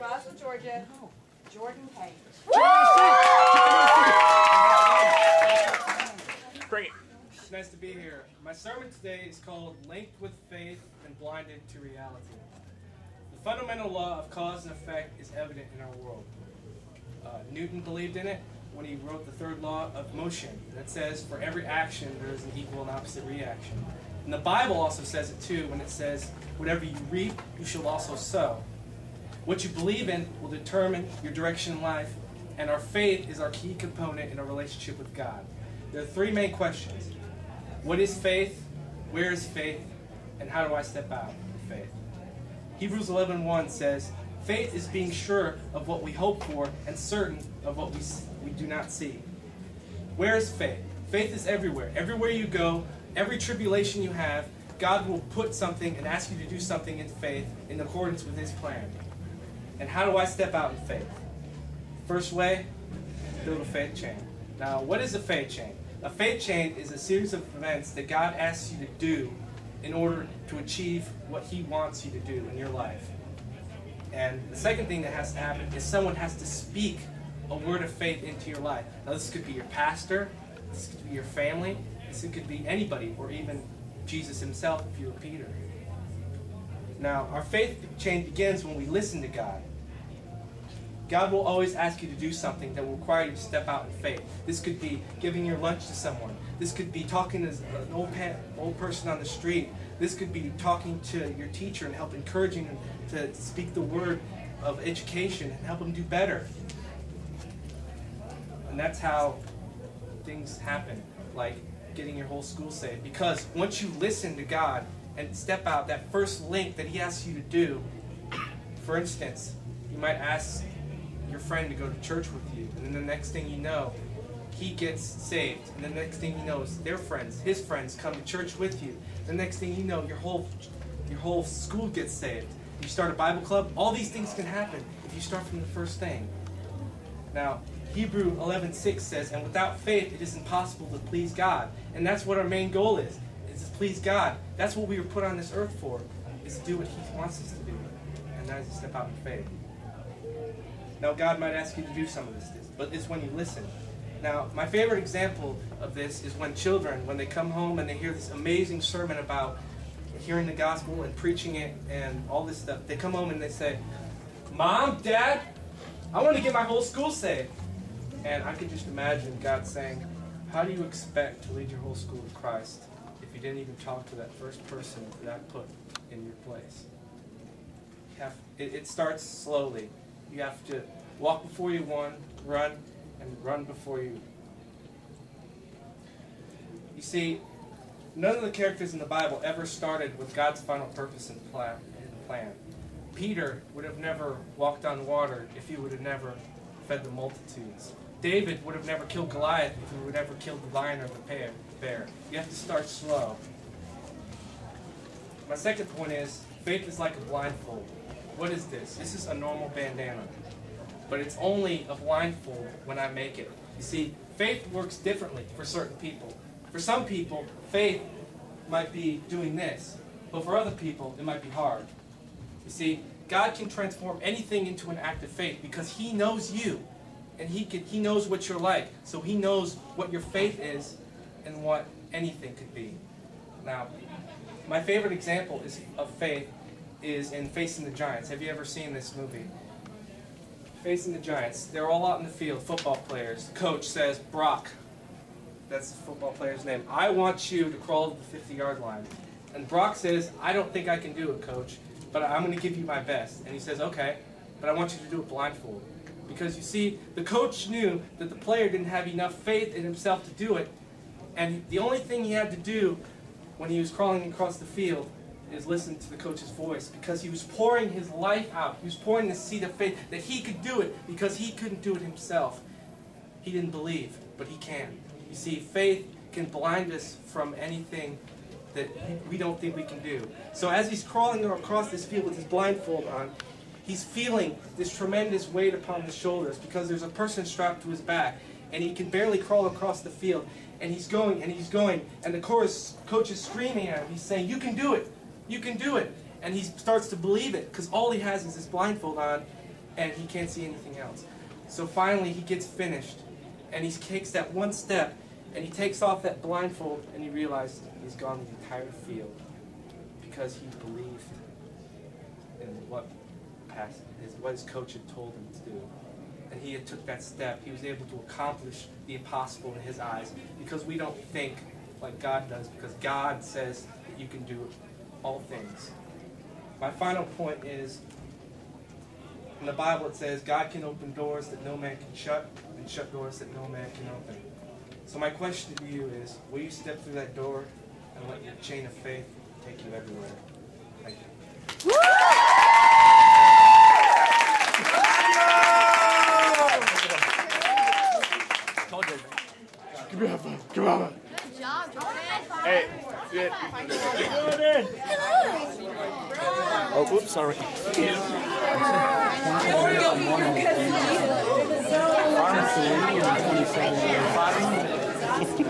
Roswell, Georgia, Jordan Kane. Bring it. It's nice to be here. My sermon today is called Linked with Faith and Blinded to Reality. The fundamental law of cause and effect is evident in our world. Newton believed in it when he wrote the third law of motion that says for every action there is an equal and opposite reaction. And the Bible also says it too when it says, whatever you reap, you shall also sow. What you believe in will determine your direction in life, and our faith is our key component in our relationship with God. There are three main questions. What is faith? Where is faith? And how do I step out in faith? Hebrews 11:1 says, faith is being sure of what we hope for and certain of what we do not see. Where is faith? Faith is everywhere. Everywhere you go, every tribulation you have, God will put something and ask you to do something in faith in accordance with His plan. And how do I step out in faith? First way, build a faith chain. Now, what is a faith chain? A faith chain is a series of events that God asks you to do in order to achieve what He wants you to do in your life. And the second thing that has to happen is someone has to speak a word of faith into your life. Now, this could be your pastor, this could be your family, this could be anybody, or even Jesus Himself if you were Peter. Now, our faith chain begins when we listen to God. God will always ask you to do something that will require you to step out in faith. This could be giving your lunch to someone. This could be talking to an old person on the street. This could be talking to your teacher and help encouraging them to speak the word of education and help them do better. And that's how things happen, like getting your whole school saved. Because once you listen to God and step out, that first link that He asks you to do, for instance, you might ask your friend to go to church with you, and then the next thing you know, he gets saved, and the next thing you know is their friends, his friends, come to church with you. The next thing you know, your whole school gets saved. You start a Bible club. All these things can happen if you start from the first thing. Now, Hebrews 11:6 says, and without faith it is impossible to please God. And that's what our main goal is to please God. That's what we were put on this earth for, is to do what He wants us to do. And that is to step out in faith. Now, God might ask you to do some of this, but it's when you listen. Now, my favorite example of this is when children, when they come home and they hear this amazing sermon about hearing the gospel and preaching it and all this stuff, they come home and they say, Mom, Dad, I want to get my whole school saved. And I can just imagine God saying, how do you expect to lead your whole school to Christ if you didn't even talk to that first person that I put in your place? It starts slowly. You have to walk before you run, and run before you. You see, none of the characters in the Bible ever started with God's final purpose and plan. Peter would have never walked on water if he would have never fed the multitudes. David would have never killed Goliath if he would have never killed the lion or the bear. You have to start slow. My second point is, faith is like a blindfold. What is this? This is a normal bandana. But it's only a blindfold when I make it. You see, faith works differently for certain people. For some people, faith might be doing this. But for other people, it might be hard. You see, God can transform anything into an act of faith because He knows you. And He knows what you're like. So He knows what your faith is and what anything could be. Now, my favorite example of faith is in Facing the Giants. Have you ever seen this movie? Facing the Giants. They're all out in the field, football players. The coach says, Brock, that's the football player's name, I want you to crawl to the 50-yard line. And Brock says, I don't think I can do it, coach, but I'm going to give you my best. And he says, okay, but I want you to do it blindfold. Because you see, the coach knew that the player didn't have enough faith in himself to do it. And the only thing he had to do when he was crawling across the field is listen to the coach's voice, because he was pouring his life out. He was pouring the seed of faith that he could do it because he couldn't do it himself. He didn't believe, but he can. You see, faith can blind us from anything that we don't think we can do. So as he's crawling across this field with his blindfold on, he's feeling this tremendous weight upon his shoulders because there's a person strapped to his back, and he can barely crawl across the field. And he's going, and the coach is screaming at him. He's saying, you can do it. You can do it. And he starts to believe it because all he has is this blindfold on, and he can't see anything else. So finally he gets finished, and he takes that one step, and he takes off that blindfold, and he realizes he's gone the entire field because he believed in what his coach had told him to do. And he had took that step. He was able to accomplish the impossible in his eyes, because we don't think like God does, because God says that you can do all things. My final point is, in the Bible it says, God can open doors that no man can shut, and shut doors that no man can open. So my question to you is, will you step through that door and let your chain of faith take you everywhere? Thank you. Come on. Good job, Jordan. Hey, good. Jordan. Oh, oops, sorry. Pharmacy in 27.